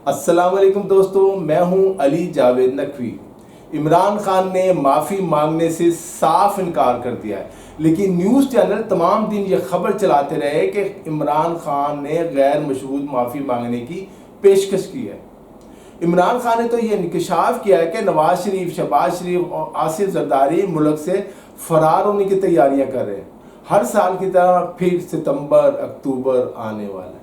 अस्सलाम वालेकुम दोस्तों, मैं हूं अली जावेद नकवी। इमरान खान ने माफ़ी मांगने से साफ इनकार कर दिया है, लेकिन न्यूज़ चैनल तमाम दिन ये खबर चलाते रहे कि इमरान खान ने गैर मशरूत माफ़ी मांगने की पेशकश की है। इमरान खान ने तो ये इंकशाफ किया है कि नवाज शरीफ, शहबाज शरीफ और आसिफ जरदारी मुल्क से फरार होने की तैयारियां कर रहे हैं। हर साल की तरह फिर सितंबर अक्टूबर आने वाला है।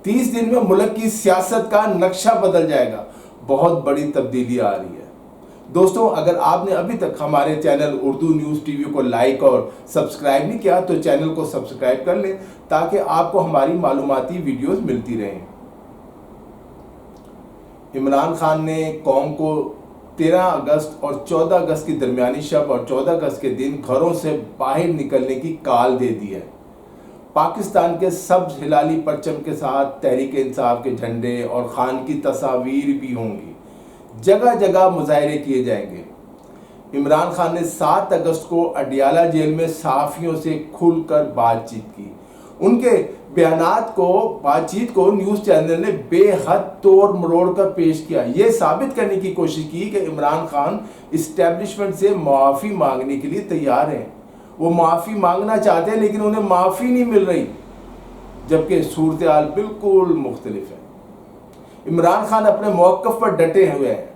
30 दिन में मुल्क की सियासत का नक्शा बदल जाएगा। बहुत बड़ी तब्दीली आ रही है। दोस्तों, अगर आपने अभी तक हमारे चैनल उर्दू न्यूज़ टीवी को लाइक और सब्सक्राइब नहीं किया तो चैनल को सब्सक्राइब कर लें ताकि आपको हमारी मालूमाती वीडियोस मिलती रहें। इमरान खान ने कौम को 13 अगस्त और 14 अगस्त की दरमियानी शब और 14 अगस्त के दिन घरों से बाहर निकलने की काल दे दी है। पाकिस्तान के सब्ज हिलाली परचम के साथ तहरीक इंसाफ के झंडे और खान की तस्वीर भी होंगी। जगह जगह मुजाहरे किए जाएंगे। इमरान खान ने 7 अगस्त को अडियाला जेल में सहाफ़ियों से खुलकर बातचीत की। उनके बातचीत को न्यूज़ चैनल ने बेहद तोड़ मरोड़ कर पेश किया। ये साबित करने की कोशिश की कि इमरान खान इस्टेब्लिशमेंट से माफ़ी मांगने के लिए तैयार हैं। वो माफ़ी मांगना चाहते हैं लेकिन उन्हें माफ़ी नहीं मिल रही, जबकि सूरत हाल बिल्कुल मुख्तलिफ है। इमरान खान अपने मौक़िफ़ पर डटे हुए हैं।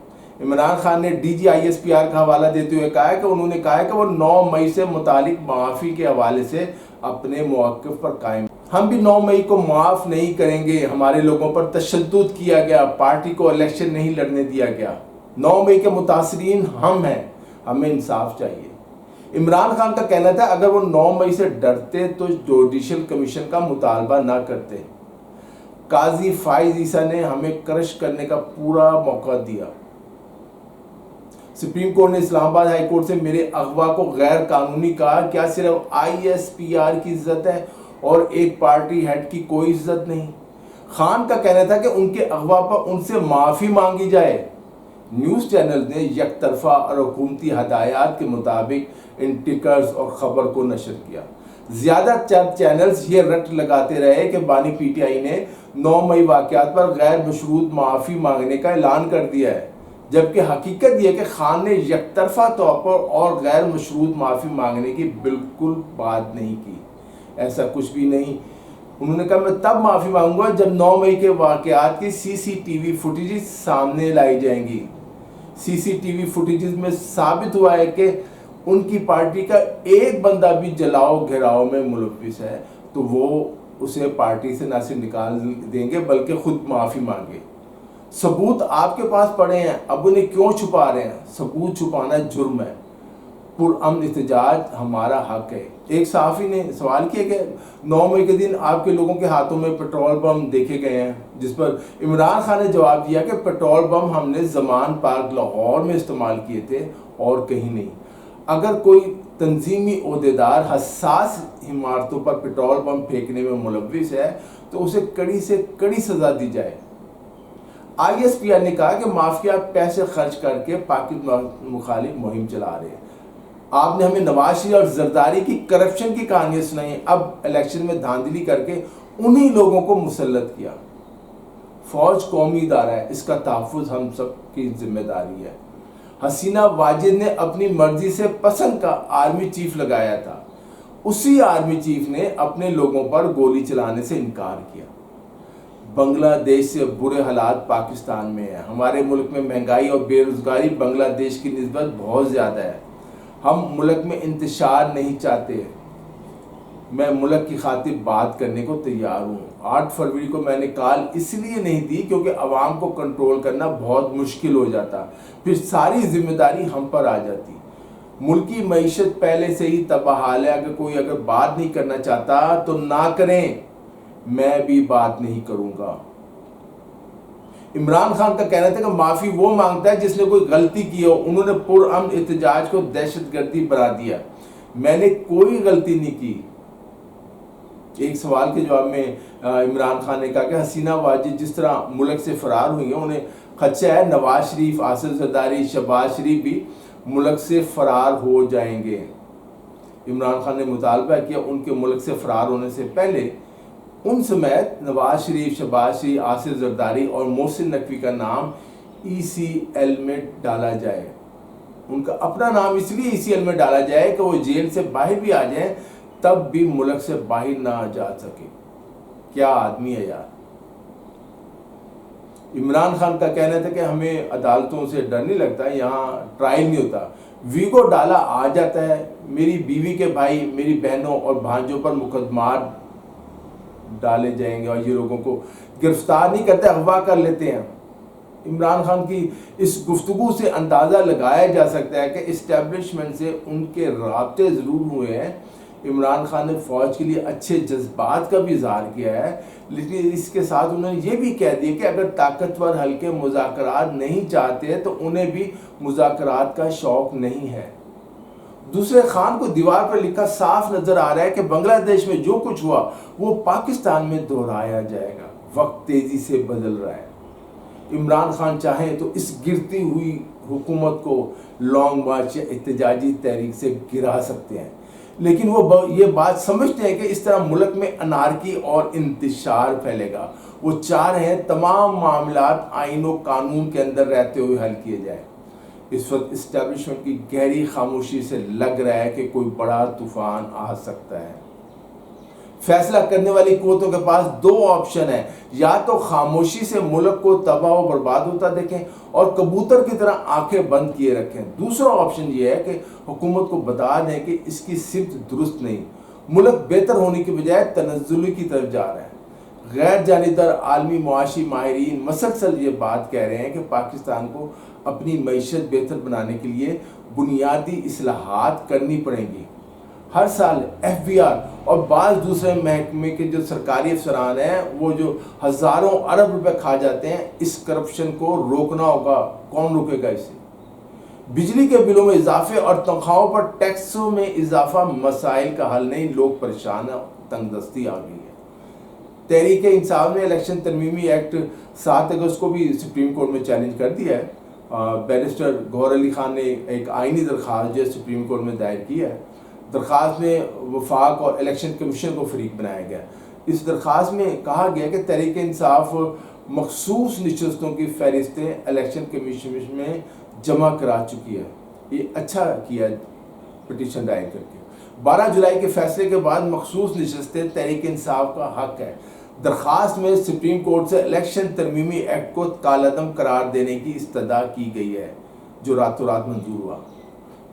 इमरान खान ने DGISPR का हवाला देते हुए कहा है कि उन्होंने कहा है कि वो 9 मई से मुतालिक माफ़ी के हवाले से अपने मौक़िफ़ पर कायम। हम भी 9 मई को माफ़ नहीं करेंगे। हमारे लोगों पर तशद्दुद किया गया, पार्टी को इलेक्शन नहीं लड़ने दिया गया। 9 मई के मुतासरीन हम हैं, हमें इंसाफ चाहिए। इमरान खान का कहना था अगर वो 9 मई से डरते तो जुडिशल कमीशन का मुतालबा ना करते। काजी फाइज ईसा ने हमें क्रश करने का पूरा मौका दिया। सुप्रीम कोर्ट ने इस्लामाबाद हाई कोर्ट से मेरे अगवा को गैर कानूनी कहा। क्या सिर्फ ISPR की इज्जत है और एक पार्टी हेड की कोई इज्जत नहीं? खान का कहना था कि उनके अगवा पर उनसे माफ़ी मांगी जाए। न्यूज़ चैनल ने यकतरफा और हुकूमती हदायत के मुताबिक इन टिकर्स और ख़बर को नशर किया। ज़्यादातर चैनल्स ये रट लगाते रहे कि बानी PTI ने 9 मई वाक़यात पर गैर मशरूत माफ़ी मांगने का ऐलान कर दिया है, जबकि हकीकत यह कि खान ने यकतरफा तौर पर और गैर मशरूत माफ़ी मांगने की बिल्कुल बात नहीं की। ऐसा कुछ भी नहीं। उन्होंने कहा मैं तब माफ़ी मांगूंगा जब 9 मई के वाक़यात की CCTV फुटेजेस सामने लाई जाएंगी। CCTV फुटेजेस में साबित हुआ है कि उनकी पार्टी का एक बंदा भी जलाओ घेराव में मुलव्विस है तो वो उसे पार्टी से ना सिर्फ निकाल देंगे बल्कि खुद माफ़ी मांगे। सबूत आपके पास पड़े हैं, अब उन्हें क्यों छुपा रहे हैं? सबूत छुपाना जुर्म है। पुरअमन एहतजाज हमारा हक है। एक सहाफ़ी ने सवाल किया कि 9 मई के दिन आपके लोगों के हाथों में पेट्रोल बम देखे गए हैं, जिस पर इमरान खान ने जवाब दिया कि पेट्रोल बम हमने ज़मान पार्क लाहौर में इस्तेमाल किए थे और कहीं नहीं। अगर कोई तंजीमी ओहदेदार हसास इमारतों पर पेट्रोल बम फेंकने में मुलव्विस है तो उसे कड़ी से कड़ी सज़ा दी जाए। ISPR ने कहा कि माफिया पैसे खर्च करके पाकिस्तान मुखालिफ मुहिम चला रहे हैं। आपने हमें नवाज शरीफ और जरदारी की करप्शन की कहानियां सुनाई, अब इलेक्शन में धांधली करके उन्हीं लोगों को मुसल्लत किया। फौज कौमी इदारा है, इसका तहफ़्फ़ुज़ हम सब की जिम्मेदारी है। हसीना वाजिद ने अपनी मर्जी से पसंद का आर्मी चीफ लगाया था, उसी आर्मी चीफ ने अपने लोगों पर गोली चलाने से इनकार किया। बांग्लादेश से बुरे हालात पाकिस्तान में है। हमारे मुल्क में महंगाई और बेरोजगारी बांग्लादेश की निस्बत बहुत ज़्यादा है। हम मुल्क में इंतशार नहीं चाहते। मैं मुल्क की खातिर बात करने को तैयार हूँ। 8 फरवरी को मैंने कॉल इसलिए नहीं दी क्योंकि आवाम को कंट्रोल करना बहुत मुश्किल हो जाता, फिर सारी जिम्मेदारी हम पर आ जाती। मुल्क की मईशत पहले से ही तबाहाल है। अगर बात नहीं करना चाहता तो ना करें, मैं भी बात नहीं करूँगा। इमरान खान का कहना था कि माफ़ी वो मांगता है जिसने कोई गलती की हो। उन्होंने पुरअमन एहतजाज को दहशतगर्दी बना दिया। मैंने कोई गलती नहीं की। एक सवाल के जवाब में इमरान खान ने कहा कि हसीना वाजिद जिस तरह मुल्क से फरार हुई हैं, उन्हें खदशा है नवाज शरीफ, आसिफ जरदारी, शहबाज शरीफ भी मुल्क से फरार हो जाएंगे। इमरान खान ने मुतालबा किया उनके मुल्क से फरार होने से पहले उन समेत नवाज शरीफ, शहबाज शरीफ, आसिफ जरदारी और मोहसिन नकवी का नाम ECL में डाला जाए। उनका अपना नाम इसलिए ECL में डाला जाए कि वो जेल से बाहर भी आ जाए, तब भी मुल्क से बाहर ना जा सके। क्या आदमी है यार। इमरान खान का कहना था कि हमें अदालतों से डर नहीं लगता, यहाँ ट्रायल नहीं होता। वीगो डाला आ जाता है। मेरी बीवी के भाई, मेरी बहनों और भांजों पर मुकदमा डाले जाएंगे और ये लोगों को गिरफ्तार नहीं करते, अगवा कर लेते हैं। इमरान खान की इस गुफ्तगू से अंदाज़ा लगाया जा सकता है कि इस्टेब्लिशमेंट से उनके राब्ते ज़रूर हुए हैं। इमरान खान ने फ़ौज के लिए अच्छे जज्बात का भी इजहार किया है, लेकिन इसके साथ उन्होंने ये भी कह दिया कि अगर ताकतवर हल्के मुज़ाकरात नहीं चाहते तो उन्हें भी मुज़ाकरात का शौक़ नहीं है। दूसरे खान को दीवार पर लिखा साफ नज़र आ रहा है कि बांग्लादेश में जो कुछ हुआ वो पाकिस्तान में दोहराया जाएगा। वक्त तेज़ी से बदल रहा है। इमरान खान चाहें तो इस गिरती हुई हुकूमत को लॉन्ग मार्च या एहतजाजी तहरीक से गिरा सकते हैं, लेकिन वो ये बात समझते हैं कि इस तरह मुल्क में अनारकी और इंतशार फैलेगा। वो चाह रहे हैं तमाम मामलात आईन और कानून के अंदर रहते हुए हल किए जाए। इस वक्त इस्टेब्लिशमेंट की गहरी खामोशी से लग रहा है कि कोई बड़ा तूफान आ सकता है। फैसला करने वाली कुव्वतों के पास दो ऑप्शन है, या तो खामोशी से मुल्क को तबाह और बर्बाद होता देखें और कबूतर की तरह आंखें बंद किए रखें। दूसरा ऑप्शन ये है कि हुकूमत को बता दें कि इसकी सिर्फ दुरुस्त नहीं, मुल्क बेहतर होने की बजाय तनज़्ज़ुली की तरफ जा रहा है। गैर जानिबदार आलमी मुआशी माहिरीन मसलसल ये बात कह रहे हैं कि पाकिस्तान को अपनी मईशत बेहतर बनाने के लिए बुनियादी इस्लाहात करनी पड़ेंगी। हर साल FBR और बाज़ दूसरे महकमे के जो सरकारी अफसरान हैं वो जो हज़ारों अरब रुपए खा जाते हैं, इस करप्शन को रोकना होगा। कौन रोकेगा इसे? बिजली के बिलों में इजाफे और तनख्वाहों पर टैक्सों में इजाफा मसाइल का हल नहीं, लोग परेशान हैं, तंगदस्ती आ गई है। तहरीक इंसाफ ने इलेक्शन तरमीमी एक्ट 7 अगस्त को भी सुप्रीम कोर्ट में चैलेंज कर दिया है। बैरिस्टर गौहर अली खान ने एक आइनी दरख्वास्त जो सुप्रीम कोर्ट में दायर की है। दरख्वास्त में वफाक और इलेक्शन कमीशन को फरीक बनाया गया। इस दरख्वास्त में कहा गया कि तहरीक इंसाफ मखसूस नशस्तों की फहरिस्तें इलेक्शन कमीशन में जमा करा चुकी है। ये अच्छा किया पिटीशन दायर करके। 12 जुलाई के फैसले के बाद मखसूस नशस्तें तहरीक इंसाफ का हक है। दरख्वास्त में सुप्रीम कोर्ट से इलेक्शन तरमीमी एक्ट को कालअदम करार देने की इस्तदा की गई है, जो रातों रात मंजूर हुआ।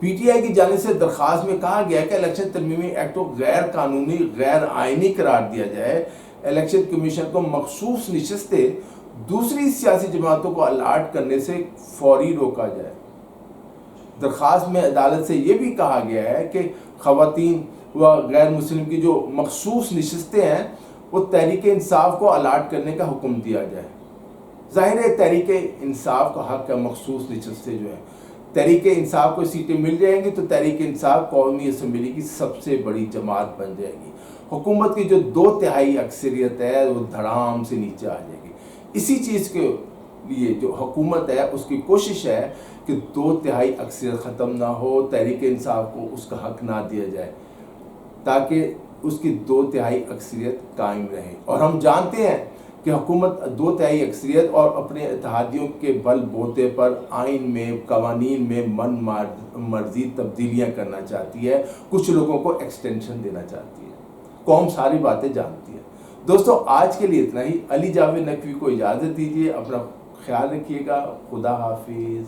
PTI की जानिब से दरख्वास्त में कहा गया कि इलेक्शन तरमीमी एक्ट को गैर कानूनी, गैर आइनी करार दिया जाए। इलेक्शन कमीशन को मखसूस नशस्तें दूसरी सियासी जमातों को अलाट करने से फौरी रोका जाए। दरख्वास्त में अदालत से ये भी कहा गया है कि ख़वातीन व गैर मुस्लिम की जो मखसूस नशस्तें हैं वो तहरीक इंसाफ को अलाट करने का हुक्म दिया जाए। ज़ाहिर है तहरीक इंसाफ का हक है मखसूस नशस्तें जो है। तहरीक इंसाफ को सीटें मिल जाएंगी तो तहरीक इंसाफ कौमी असम्बली की सबसे बड़ी जमात बन जाएगी। हुकूमत की जो 2/3 अक्सरियत है वो धड़ाम से नीचे आ जाएगी। इसी चीज़ के लिए जो हुकूमत है उसकी कोशिश है कि 2/3 अक्सरियत ख़त्म ना हो, तहरीक इंसाफ को उसका हक ना दिया जाए ताकि उसकी 2/3 अक्सरियत कायम रहे। और हम जानते हैं कि हुकूमत 2/3 अक्सरियत और अपने इत्तेहादियों के बल बोते पर आइन में, कवानीन में मन मर्जी तब्दीलियाँ करना चाहती है, कुछ लोगों को एक्सटेंशन देना चाहती है। कौम सारी बातें जानती है। दोस्तों आज के लिए इतना ही। अली जावेद नकवी को इजाज़त दीजिए। अपना ख्याल रखिएगा। खुदा हाफिज़।